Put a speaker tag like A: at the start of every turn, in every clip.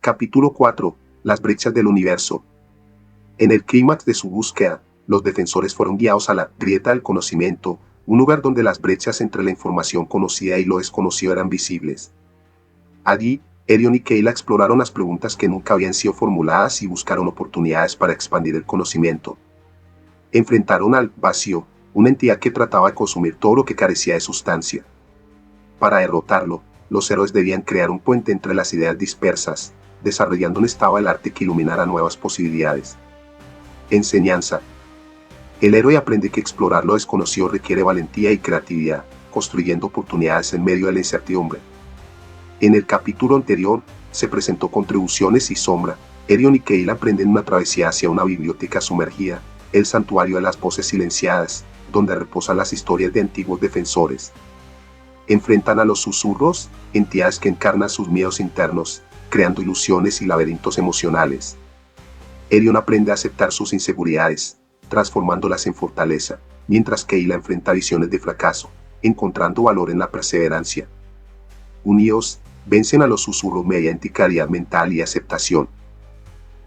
A: Capítulo 4. Las brechas del universo. En el clímax de su búsqueda, los defensores fueron guiados a la grieta del conocimiento, un lugar donde las brechas entre la información conocida y lo desconocido eran visibles. Allí, Erion y Kayla exploraron las preguntas que nunca habían sido formuladas y buscaron oportunidades para expandir el conocimiento. Enfrentaron al vacío, una entidad que trataba de consumir todo lo que carecía de sustancia. Para derrotarlo, los héroes debían crear un puente entre las ideas dispersas, desarrollando un estado del arte que iluminara nuevas posibilidades. Enseñanza. El héroe aprende que explorar lo desconocido requiere valentía y creatividad, construyendo oportunidades en medio de la incertidumbre. En el capítulo anterior, se presentó contribuciones y sombra. Erion y Kayla aprenden una travesía hacia una biblioteca sumergida, el santuario de las voces silenciadas, donde reposan las historias de antiguos defensores. Enfrentan a los susurros, entidades que encarnan sus miedos internos, creando ilusiones y laberintos emocionales. Erion aprende a aceptar sus inseguridades, transformándolas en fortaleza, mientras Kayla enfrenta visiones de fracaso, encontrando valor en la perseverancia. Unidos, vencen a los susurros mediante claridad mental y aceptación.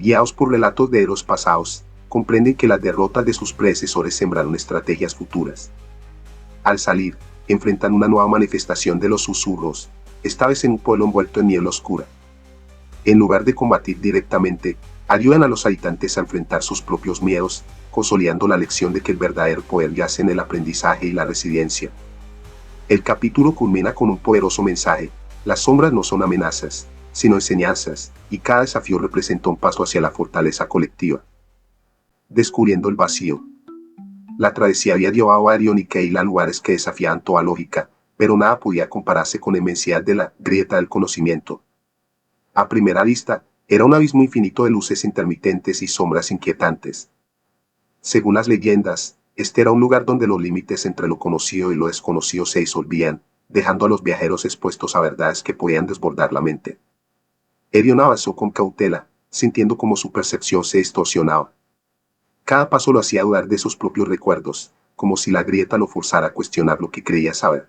A: Guiados por relatos de héroes pasados, comprenden que las derrotas de sus predecesores sembraron estrategias futuras. Al salir, enfrentan una nueva manifestación de los susurros, esta vez en un pueblo envuelto en niebla oscura. En lugar de combatir directamente, ayudan a los habitantes a enfrentar sus propios miedos, consolidando la lección de que el verdadero poder yace en el aprendizaje y la resiliencia. El capítulo culmina con un poderoso mensaje: las sombras no son amenazas, sino enseñanzas, y cada desafío representa un paso hacia la fortaleza colectiva. Descubriendo el vacío. La travesía había llevado a Erion y Kayla a lugares que desafiaban toda lógica, pero nada podía compararse con la inmensidad de la grieta del conocimiento. A primera vista, era un abismo infinito de luces intermitentes y sombras inquietantes. Según las leyendas, este era un lugar donde los límites entre lo conocido y lo desconocido se disolvían, dejando a los viajeros expuestos a verdades que podían desbordar la mente. Erion avanzó con cautela, sintiendo cómo su percepción se distorsionaba. Cada paso lo hacía dudar de sus propios recuerdos, como si la grieta lo forzara a cuestionar lo que creía saber.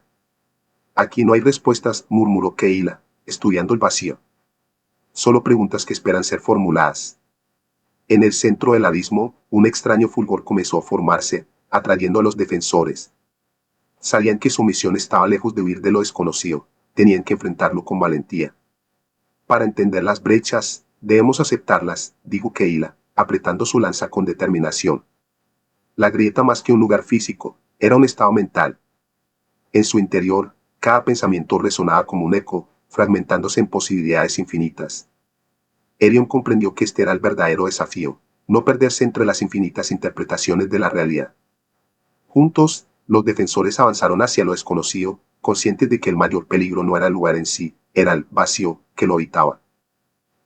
A: Aquí no hay respuestas, murmuró Kayla, estudiando el vacío. Solo preguntas que esperan ser formuladas. En el centro del abismo, un extraño fulgor comenzó a formarse, atrayendo a los defensores. Sabían que su misión estaba lejos de huir de lo desconocido, tenían que enfrentarlo con valentía. Para entender las brechas, debemos aceptarlas, dijo Kayla, apretando su lanza con determinación. La grieta, más que un lugar físico, era un estado mental. En su interior, cada pensamiento resonaba como un eco, fragmentándose en posibilidades infinitas. Erion comprendió que este era el verdadero desafío, no perderse entre las infinitas interpretaciones de la realidad. Juntos, los defensores avanzaron hacia lo desconocido, conscientes de que el mayor peligro no era el lugar en sí, era el vacío que lo habitaba.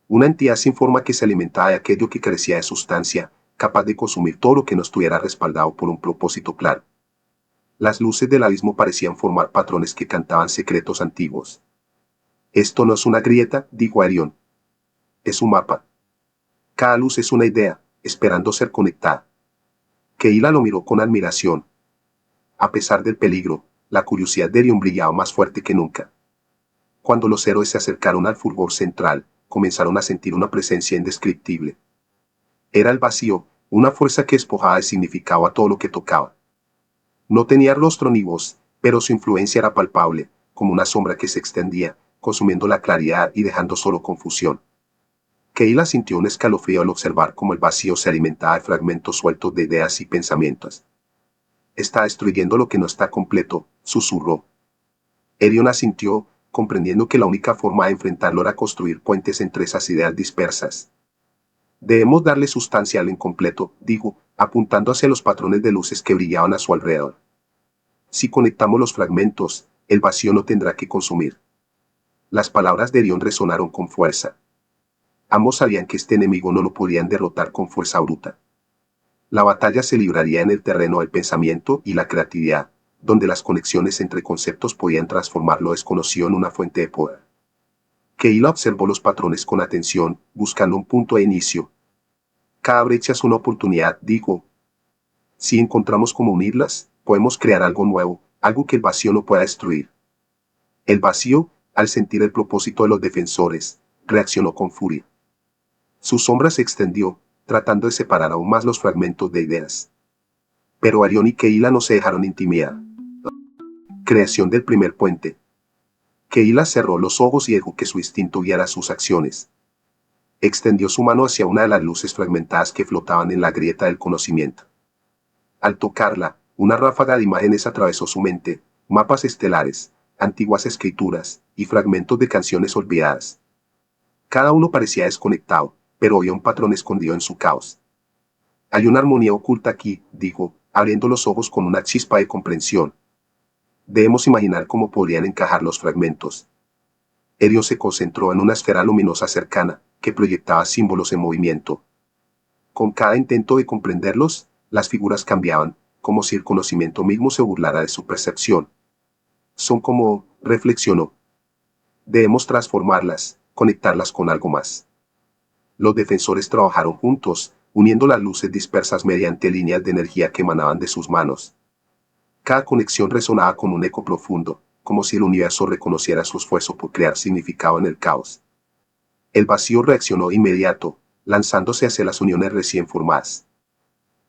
A: Una entidad sin forma que se alimentaba de aquello que carecía de sustancia, capaz de consumir todo lo que no estuviera respaldado por un propósito claro. Las luces del abismo parecían formar patrones que cantaban secretos antiguos. Esto no es una grieta, dijo Erion. Es un mapa. Cada luz es una idea, esperando ser conectada. Kayla lo miró con admiración. A pesar del peligro, la curiosidad de Erion brillaba más fuerte que nunca. Cuando los héroes se acercaron al fulgor central, comenzaron a sentir una presencia indescriptible. Era el vacío, una fuerza que despojaba de significado a todo lo que tocaba. No tenía rostro ni voz, pero su influencia era palpable, como una sombra que se extendía, consumiendo la claridad y dejando solo confusión. Kayla sintió un escalofrío al observar cómo el vacío se alimentaba de fragmentos sueltos de ideas y pensamientos. Está destruyendo lo que no está completo, susurró. Erion asintió, comprendiendo que la única forma de enfrentarlo era construir puentes entre esas ideas dispersas. Debemos darle sustancia al incompleto, dijo, apuntando hacia los patrones de luces que brillaban a su alrededor. Si conectamos los fragmentos, el vacío no tendrá que consumir. Las palabras de Erion resonaron con fuerza. Ambos sabían que este enemigo no lo podían derrotar con fuerza bruta. La batalla se libraría en el terreno del pensamiento y la creatividad, donde las conexiones entre conceptos podían transformar lo desconocido en una fuente de poder. Kayla observó los patrones con atención, buscando un punto de inicio. Cada brecha es una oportunidad, dijo. Si encontramos cómo unirlas, podemos crear algo nuevo, algo que el vacío no pueda destruir. El vacío, al sentir el propósito de los defensores, reaccionó con furia. Su sombra se extendió, tratando de separar aún más los fragmentos de ideas. Pero Arión y Keila no se dejaron intimidar. Creación del primer puente. Keila cerró los ojos y dejó que su instinto guiara sus acciones. Extendió su mano hacia una de las luces fragmentadas que flotaban en la grieta del conocimiento. Al tocarla, una ráfaga de imágenes atravesó su mente, mapas estelares, antiguas escrituras y fragmentos de canciones olvidadas. Cada uno parecía desconectado, pero había un patrón escondido en su caos. Hay una armonía oculta aquí, dijo, abriendo los ojos con una chispa de comprensión. Debemos imaginar cómo podrían encajar los fragmentos. Erion se concentró en una esfera luminosa cercana, que proyectaba símbolos en movimiento. Con cada intento de comprenderlos, las figuras cambiaban, como si el conocimiento mismo se burlara de su percepción. Son como, reflexionó. Debemos transformarlas, conectarlas con algo más. Los defensores trabajaron juntos, uniendo las luces dispersas mediante líneas de energía que emanaban de sus manos. Cada conexión resonaba con un eco profundo, como si el universo reconociera su esfuerzo por crear significado en el caos. El vacío reaccionó de inmediato, lanzándose hacia las uniones recién formadas.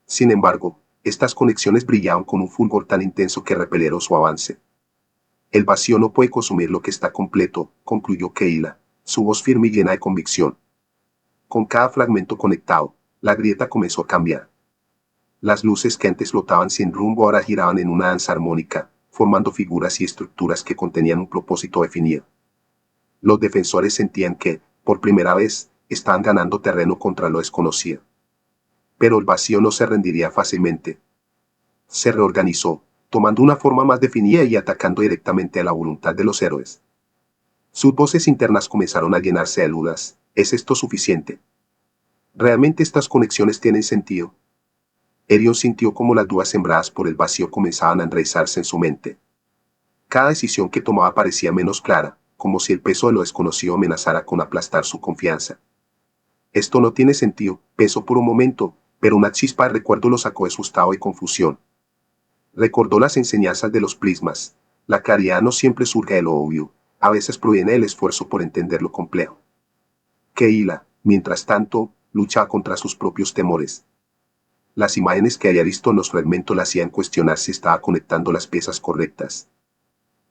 A: Sin embargo, estas conexiones brillaban con un fulgor tan intenso que repelieron su avance. El vacío no puede consumir lo que está completo, concluyó Keila, su voz firme y llena de convicción. Con cada fragmento conectado, la grieta comenzó a cambiar. Las luces que antes flotaban sin rumbo ahora giraban en una danza armónica, formando figuras y estructuras que contenían un propósito definido. Los defensores sentían que, por primera vez, estaban ganando terreno contra lo desconocido. Pero el vacío no se rendiría fácilmente. Se reorganizó, tomando una forma más definida y atacando directamente a la voluntad de los héroes. Sus voces internas comenzaron a llenarse de dudas. ¿Es esto suficiente? ¿Realmente estas conexiones tienen sentido? Erion sintió como las dudas sembradas por el vacío comenzaban a enraizarse en su mente. Cada decisión que tomaba parecía menos clara, como si el peso de lo desconocido amenazara con aplastar su confianza. Esto no tiene sentido, pensó por un momento, pero una chispa de recuerdo lo sacó de su estado de confusión. Recordó las enseñanzas de los prismas. La claridad no siempre surge de lo obvio, a veces proviene del esfuerzo por entender lo complejo. Keila, mientras tanto, luchaba contra sus propios temores. Las imágenes que había visto en los fragmentos la hacían cuestionar si estaba conectando las piezas correctas.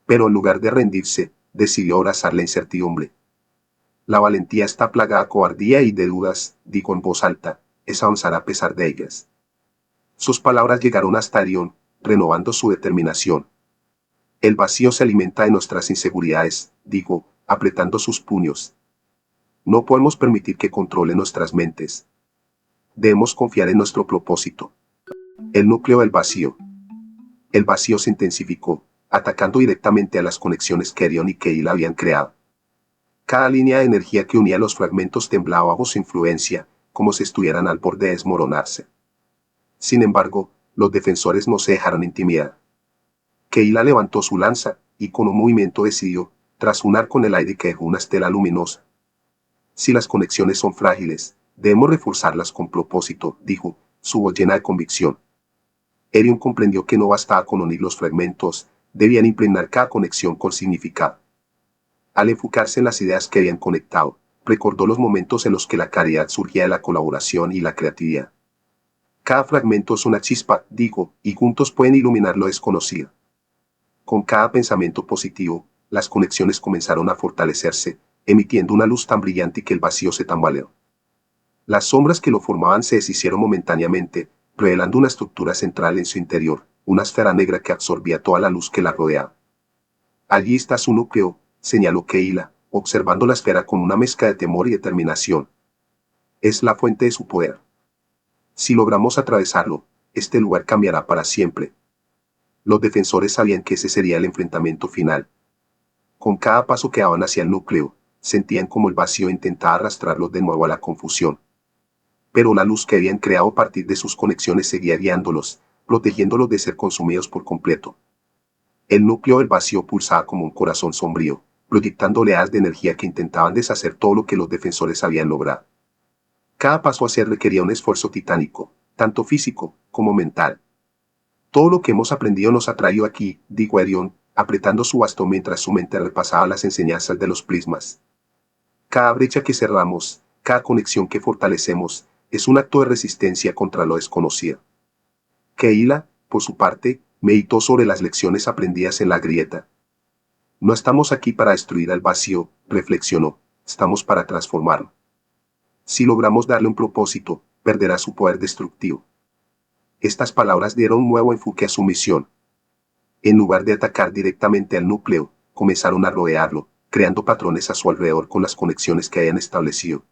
A: Pero en lugar de rendirse, decidió abrazar la incertidumbre. La valentía está plagada de cobardía y de dudas, dijo en voz alta, es avanzar a pesar de ellas. Sus palabras llegaron hasta Arión, renovando su determinación. El vacío se alimenta de nuestras inseguridades, dijo, apretando sus puños. No podemos permitir que controle nuestras mentes. Debemos confiar en nuestro propósito. El núcleo del vacío. El vacío se intensificó, atacando directamente a las conexiones que Arión y Keila habían creado. Cada línea de energía que unía los fragmentos temblaba bajo su influencia, como si estuvieran al borde de desmoronarse. Sin embargo, los defensores no se dejaron intimidar. Keila levantó su lanza, y con un movimiento decidió, trasfunar con el aire que dejó una estela luminosa. Si las conexiones son frágiles, debemos reforzarlas con propósito, dijo, su voz llena de convicción. Erion comprendió que no bastaba con unir los fragmentos, debían impregnar cada conexión con significado. Al enfocarse en las ideas que habían conectado, recordó los momentos en los que la caridad surgía de la colaboración y la creatividad. Cada fragmento es una chispa, dijo, y juntos pueden iluminar lo desconocido. Con cada pensamiento positivo, las conexiones comenzaron a fortalecerse, emitiendo una luz tan brillante que el vacío se tambaleó. Las sombras que lo formaban se deshicieron momentáneamente, revelando una estructura central en su interior, una esfera negra que absorbía toda la luz que la rodeaba. Allí está su núcleo, señaló Keila, observando la esfera con una mezcla de temor y determinación. Es la fuente de su poder. Si logramos atravesarlo, este lugar cambiará para siempre. Los defensores sabían que ese sería el enfrentamiento final. Con cada paso que daban hacia el núcleo, sentían como el vacío intentaba arrastrarlos de nuevo a la confusión. Pero la luz que habían creado a partir de sus conexiones seguía guiándolos, protegiéndolos de ser consumidos por completo. El núcleo del vacío pulsaba como un corazón sombrío, proyectando oleadas de energía que intentaban deshacer todo lo que los defensores habían logrado. Cada paso hacia él requería un esfuerzo titánico, tanto físico como mental. Todo lo que hemos aprendido nos ha traído aquí, dijo Arión, apretando su bastón mientras su mente repasaba las enseñanzas de los prismas. Cada brecha que cerramos, Cada conexión que fortalecemos es un acto de resistencia contra lo desconocido. Keila, por su parte, meditó sobre las lecciones aprendidas en la grieta. No estamos aquí para destruir el vacío, reflexionó, estamos para transformarlo. Si logramos darle un propósito, perderá su poder destructivo. Estas palabras dieron un nuevo enfoque a su misión. En lugar de atacar directamente al núcleo, comenzaron a rodearlo, creando patrones a su alrededor con las conexiones que habían establecido.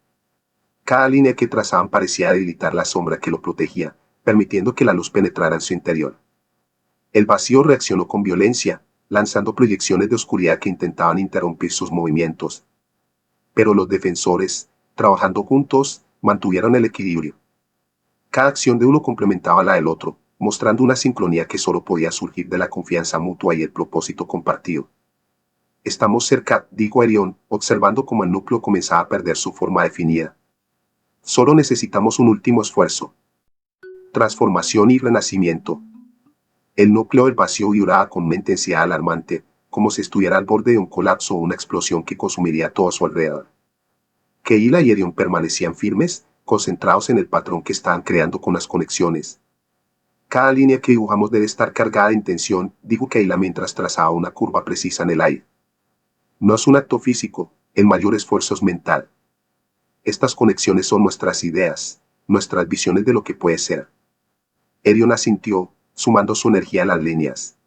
A: Cada línea que trazaban parecía debilitar la sombra que lo protegía, permitiendo que la luz penetrara en su interior. El vacío reaccionó con violencia, lanzando proyecciones de oscuridad que intentaban interrumpir sus movimientos. Pero los defensores, trabajando juntos, mantuvieron el equilibrio. Cada acción de uno complementaba la del otro, mostrando una sincronía que solo podía surgir de la confianza mutua y el propósito compartido. Estamos cerca, dijo Erión, observando cómo el núcleo comenzaba a perder su forma definida. Solo necesitamos un último esfuerzo. Transformación y renacimiento. El núcleo del vacío vibraba con una intensidad alarmante, como si estuviera al borde de un colapso o una explosión que consumiría todo a su alrededor. Keila y Erión permanecían firmes, concentrados en el patrón que estaban creando con las conexiones. Cada línea que dibujamos debe estar cargada de intención, dijo Keila mientras trazaba una curva precisa en el aire. No es un acto físico, el mayor esfuerzo es mental. Estas conexiones son nuestras ideas, nuestras visiones de lo que puede ser. Erión asintió, sumando su energía a las líneas.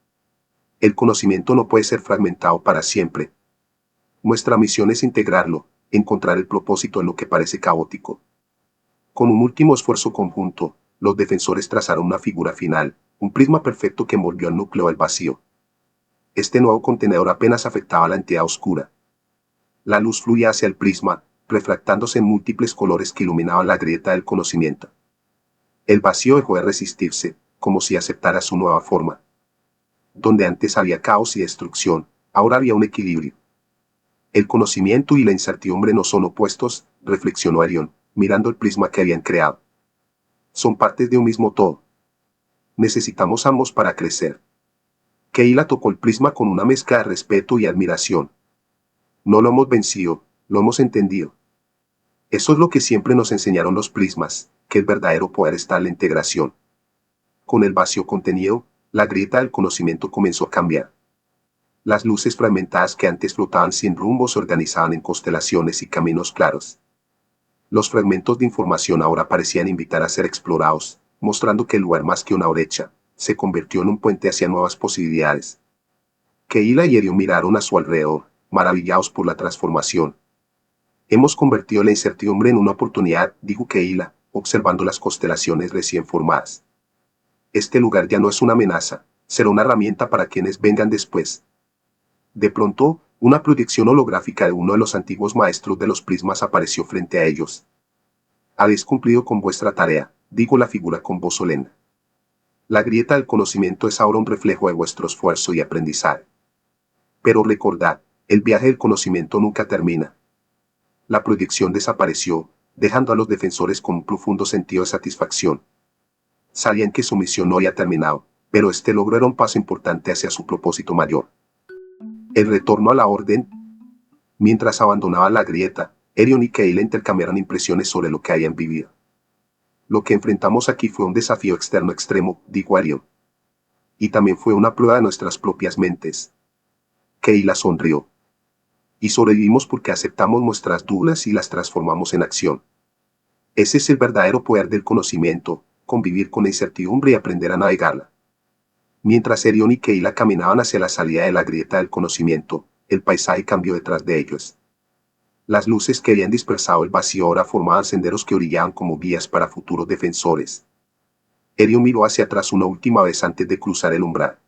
A: El conocimiento no puede ser fragmentado para siempre. Nuestra misión es integrarlo, encontrar el propósito en lo que parece caótico. Con un último esfuerzo conjunto, los defensores trazaron una figura final, un prisma perfecto que envolvió el núcleo del vacío. Este nuevo contenedor apenas afectaba a la entidad oscura. La luz fluía hacia el prisma, refractándose en múltiples colores que iluminaban la grieta del conocimiento. El vacío dejó de resistirse, como si aceptara su nueva forma. Donde antes había caos y destrucción, ahora había un equilibrio. El conocimiento y la incertidumbre no son opuestos, reflexionó Erión, mirando el prisma que habían creado. Son partes de un mismo todo. Necesitamos ambos para crecer. Keila tocó el prisma con una mezcla de respeto y admiración. No lo hemos vencido, lo hemos entendido. Eso es lo que siempre nos enseñaron los prismas, que el verdadero poder está en la integración. Con el vacío contenido, la grieta del conocimiento comenzó a cambiar. Las luces fragmentadas que antes flotaban sin rumbo se organizaban en constelaciones y caminos claros. Los fragmentos de información ahora parecían invitar a ser explorados, mostrando que el lugar más que una brecha, se convirtió en un puente hacia nuevas posibilidades. Keila y Erión miraron a su alrededor, maravillados por la transformación. Hemos convertido la incertidumbre en una oportunidad, dijo Keila, observando las constelaciones recién formadas. Este lugar ya no es una amenaza, será una herramienta para quienes vengan después. De pronto, una proyección holográfica de uno de los antiguos maestros de los prismas apareció frente a ellos. Habéis cumplido con vuestra tarea, dijo la figura con voz solemne. La grieta del conocimiento es ahora un reflejo de vuestro esfuerzo y aprendizaje. Pero recordad, el viaje del conocimiento nunca termina. La proyección desapareció, dejando a los defensores con un profundo sentido de satisfacción. Sabían que su misión no había terminado, pero este logro era un paso importante hacia su propósito mayor. El retorno a la orden. Mientras abandonaban la grieta, Erión y Keila intercambiaron impresiones sobre lo que habían vivido. Lo que enfrentamos aquí fue un desafío externo extremo, dijo Erión. Y también fue una prueba de nuestras propias mentes. Keila sonrió. Y sobrevivimos porque aceptamos nuestras dudas y las transformamos en acción. Ese es el verdadero poder del conocimiento, convivir con la incertidumbre y aprender a navegarla. Mientras Erión y Keila caminaban hacia la salida de la grieta del conocimiento, el paisaje cambió detrás de ellos. Las luces que habían dispersado el vacío ahora formaban senderos que brillaban como guías para futuros defensores. Erión miró hacia atrás una última vez antes de cruzar el umbral.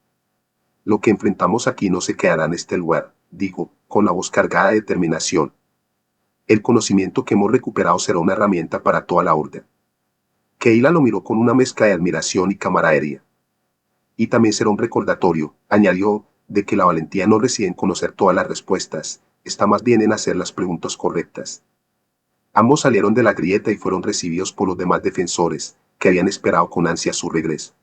A: Lo que enfrentamos aquí no se quedará en este lugar, dijo, con la voz cargada de determinación. El conocimiento que hemos recuperado será una herramienta para toda la orden. Keila lo miró con una mezcla de admiración y camaradería. Y también será un recordatorio, añadió, de que la valentía no reside en conocer todas las respuestas, está más bien en hacer las preguntas correctas. Ambos salieron de la grieta y fueron recibidos por los demás defensores, que habían esperado con ansia su regreso.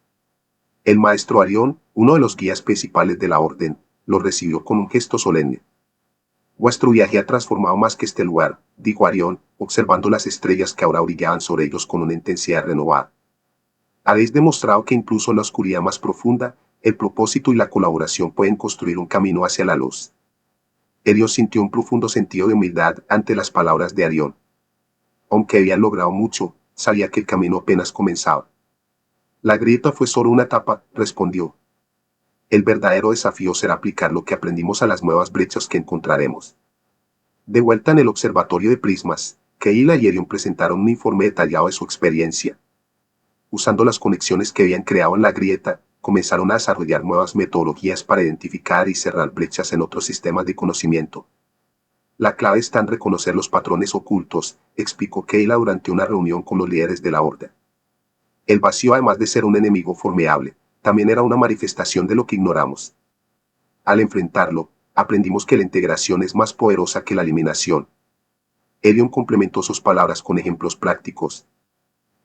A: El maestro Arión, uno de los guías principales de la orden, los recibió con un gesto solemne. Vuestro viaje ha transformado más que este lugar, dijo Arión, observando las estrellas que ahora brillaban sobre ellos con una intensidad renovada. Habéis demostrado que incluso en la oscuridad más profunda, el propósito y la colaboración pueden construir un camino hacia la luz. Helios sintió un profundo sentido de humildad ante las palabras de Arión. Aunque había logrado mucho, sabía que el camino apenas comenzaba. La grieta fue solo una etapa, respondió. El verdadero desafío será aplicar lo que aprendimos a las nuevas brechas que encontraremos. De vuelta en el observatorio de prismas, Keila y Arión presentaron un informe detallado de su experiencia. Usando las conexiones que habían creado en la grieta, comenzaron a desarrollar nuevas metodologías para identificar y cerrar brechas en otros sistemas de conocimiento. La clave está en reconocer los patrones ocultos, explicó Keila durante una reunión con los líderes de la Horda. El vacío, además de ser un enemigo formidable, también era una manifestación de lo que ignoramos. Al enfrentarlo, aprendimos que la integración es más poderosa que la eliminación. Elion complementó sus palabras con ejemplos prácticos.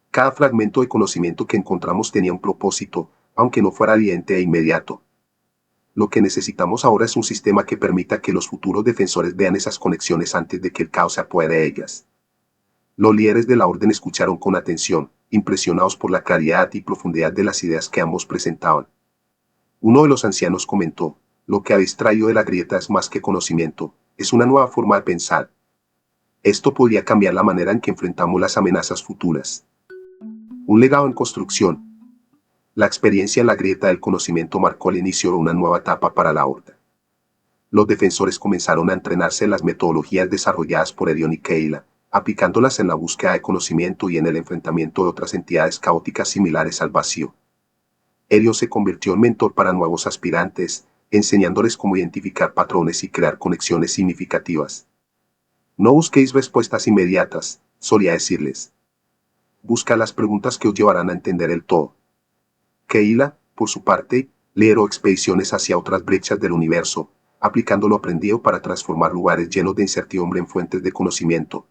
A: Cada fragmento de conocimiento que encontramos tenía un propósito, aunque no fuera evidente e inmediato. Lo que necesitamos ahora es un sistema que permita que los futuros defensores vean esas conexiones antes de que el caos se apodere de ellas. Los líderes de la orden escucharon con atención, impresionados por la claridad y profundidad de las ideas que ambos presentaban. Uno de los ancianos comentó, lo que habéis traído de la grieta es más que conocimiento, es una nueva forma de pensar. Esto podría cambiar la manera en que enfrentamos las amenazas futuras. Un legado en construcción. La experiencia en la grieta del conocimiento marcó el inicio de una nueva etapa para la Horda. Los defensores comenzaron a entrenarse en las metodologías desarrolladas por Arión y Keila, aplicándolas en la búsqueda de conocimiento y en el enfrentamiento de otras entidades caóticas similares al vacío. Arión se convirtió en mentor para nuevos aspirantes, enseñándoles cómo identificar patrones y crear conexiones significativas. No busquéis respuestas inmediatas, solía decirles. Busca las preguntas que os llevarán a entender el todo. Keila, por su parte, lideró expediciones hacia otras brechas del universo, aplicando lo aprendido para transformar lugares llenos de incertidumbre en fuentes de conocimiento.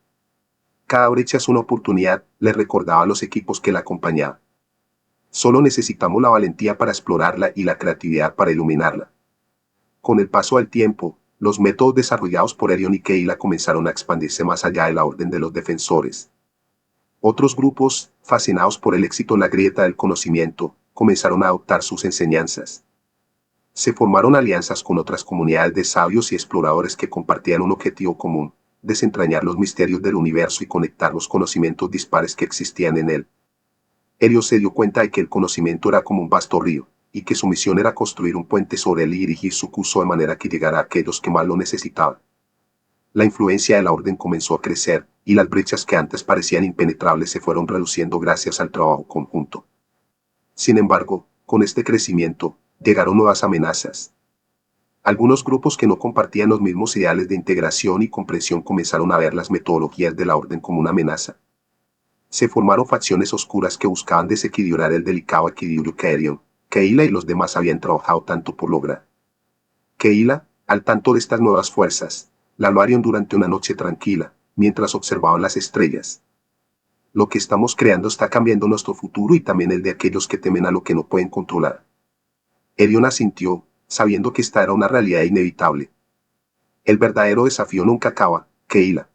A: Cada brecha es una oportunidad, les recordaba a los equipos que la acompañaban. Solo necesitamos la valentía para explorarla y la creatividad para iluminarla. Con el paso del tiempo, los métodos desarrollados por Arión y Keila comenzaron a expandirse más allá de la orden de los defensores. Otros grupos, fascinados por el éxito en la grieta del conocimiento, comenzaron a adoptar sus enseñanzas. Se formaron alianzas con otras comunidades de sabios y exploradores que compartían un objetivo común, desentrañar los misterios del universo y conectar los conocimientos dispares que existían en él. Helios se dio cuenta de que el conocimiento era como un vasto río, y que su misión era construir un puente sobre él y dirigir su curso de manera que llegara a aquellos que más lo necesitaban. La influencia de la orden comenzó a crecer, y las brechas que antes parecían impenetrables se fueron reduciendo gracias al trabajo conjunto. Sin embargo, con este crecimiento, llegaron nuevas amenazas. Algunos grupos que no compartían los mismos ideales de integración y comprensión comenzaron a ver las metodologías de la orden como una amenaza. Se formaron facciones oscuras que buscaban desequilibrar el delicado equilibrio que Arión, Keila y los demás habían trabajado tanto por lograr. Keila, al tanto de estas nuevas fuerzas, la habló Arión durante una noche tranquila, mientras observaban las estrellas. Lo que estamos creando está cambiando nuestro futuro y también el de aquellos que temen a lo que no pueden controlar. Arión asintió, sabiendo que esta era una realidad inevitable. El verdadero desafío nunca acaba, Keila.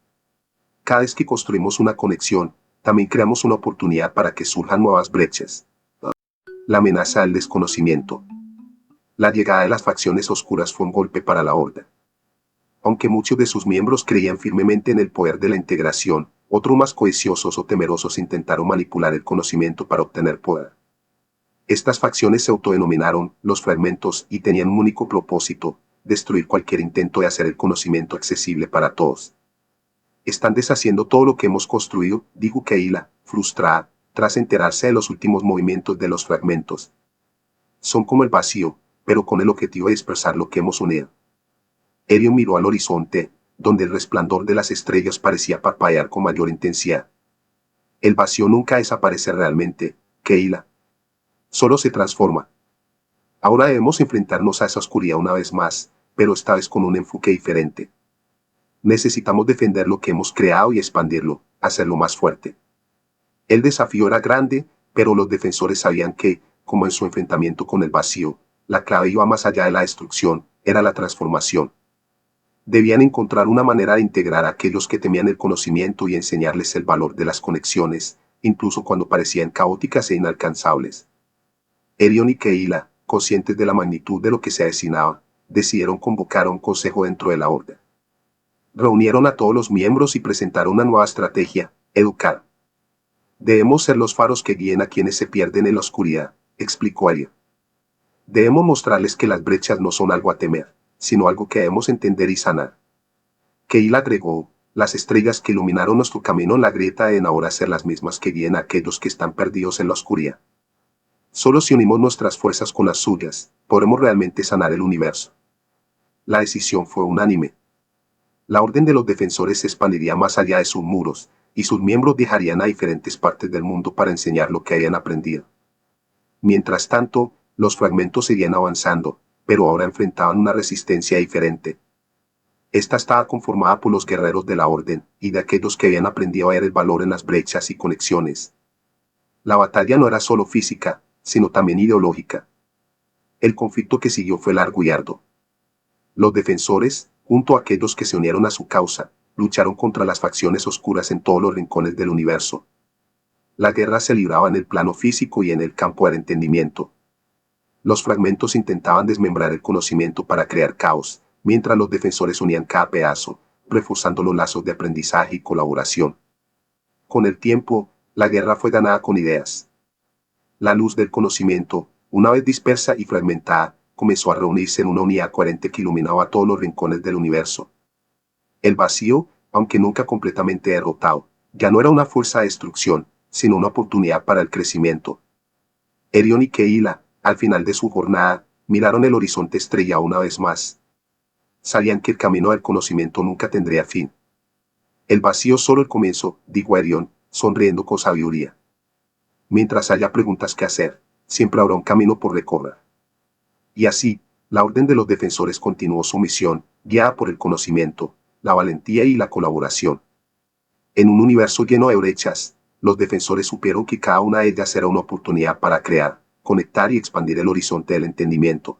A: Cada vez que construimos una conexión, también creamos una oportunidad para que surjan nuevas brechas. La amenaza del desconocimiento. La llegada de las facciones oscuras fue un golpe para la Horda. Aunque muchos de sus miembros creían firmemente en el poder de la integración, otros más codiciosos o temerosos intentaron manipular el conocimiento para obtener poder. Estas facciones se autodenominaron los fragmentos y tenían un único propósito, destruir cualquier intento de hacer el conocimiento accesible para todos. Están deshaciendo todo lo que hemos construido, dijo Keila, frustrada, tras enterarse de los últimos movimientos de los fragmentos. Son como el vacío, pero con el objetivo de dispersar lo que hemos unido. Arión miró al horizonte, donde el resplandor de las estrellas parecía parpadear con mayor intensidad. El vacío nunca desaparece realmente, Keila. Solo se transforma. Ahora debemos enfrentarnos a esa oscuridad una vez más, pero esta vez con un enfoque diferente. Necesitamos defender lo que hemos creado y expandirlo, hacerlo más fuerte. El desafío era grande, pero los defensores sabían que, como en su enfrentamiento con el vacío, la clave iba más allá de la destrucción, era la transformación. Debían encontrar una manera de integrar a aquellos que temían el conocimiento y enseñarles el valor de las conexiones, incluso cuando parecían caóticas e inalcanzables. Erion y Keila, conscientes de la magnitud de lo que se avecinaba, decidieron convocar a un consejo dentro de la orden. Reunieron a todos los miembros y presentaron una nueva estrategia: educar. Debemos ser los faros que guíen a quienes se pierden en la oscuridad, explicó Erion. Debemos mostrarles que las brechas no son algo a temer, sino algo que debemos entender y sanar. Keila agregó: las estrellas que iluminaron nuestro camino en la grieta deben ahora ser las mismas que guíen a aquellos que están perdidos en la oscuridad. Solo si unimos nuestras fuerzas con las suyas, podremos realmente sanar el universo. La decisión fue unánime. La Orden de los Defensores se expandiría más allá de sus muros, y sus miembros viajarían a diferentes partes del mundo para enseñar lo que habían aprendido. Mientras tanto, los fragmentos seguían avanzando, pero ahora enfrentaban una resistencia diferente. Esta estaba conformada por los guerreros de la Orden y de aquellos que habían aprendido a ver el valor en las brechas y conexiones. La batalla no era solo física, sino también ideológica. El conflicto que siguió fue largo y arduo. Los defensores, junto a aquellos que se unieron a su causa, lucharon contra las facciones oscuras en todos los rincones del universo. La guerra se libraba en el plano físico y en el campo del entendimiento. Los fragmentos intentaban desmembrar el conocimiento para crear caos, mientras los defensores unían cada pedazo, reforzando los lazos de aprendizaje y colaboración. Con el tiempo, la guerra fue ganada con ideas. La luz del conocimiento, una vez dispersa y fragmentada, comenzó a reunirse en una unidad coherente que iluminaba todos los rincones del universo. El vacío, aunque nunca completamente derrotado, ya no era una fuerza de destrucción, sino una oportunidad para el crecimiento. Erion y Keila, al final de su jornada, miraron el horizonte estrellado una vez más. Sabían que el camino del conocimiento nunca tendría fin. El vacío es solo el comienzo, dijo Erion, sonriendo con sabiduría. Mientras haya preguntas que hacer, siempre habrá un camino por recorrer. Y así, la Orden de los Defensores continuó su misión, guiada por el conocimiento, la valentía y la colaboración. En un universo lleno de brechas, los defensores supieron que cada una de ellas era una oportunidad para crear, conectar y expandir el horizonte del entendimiento.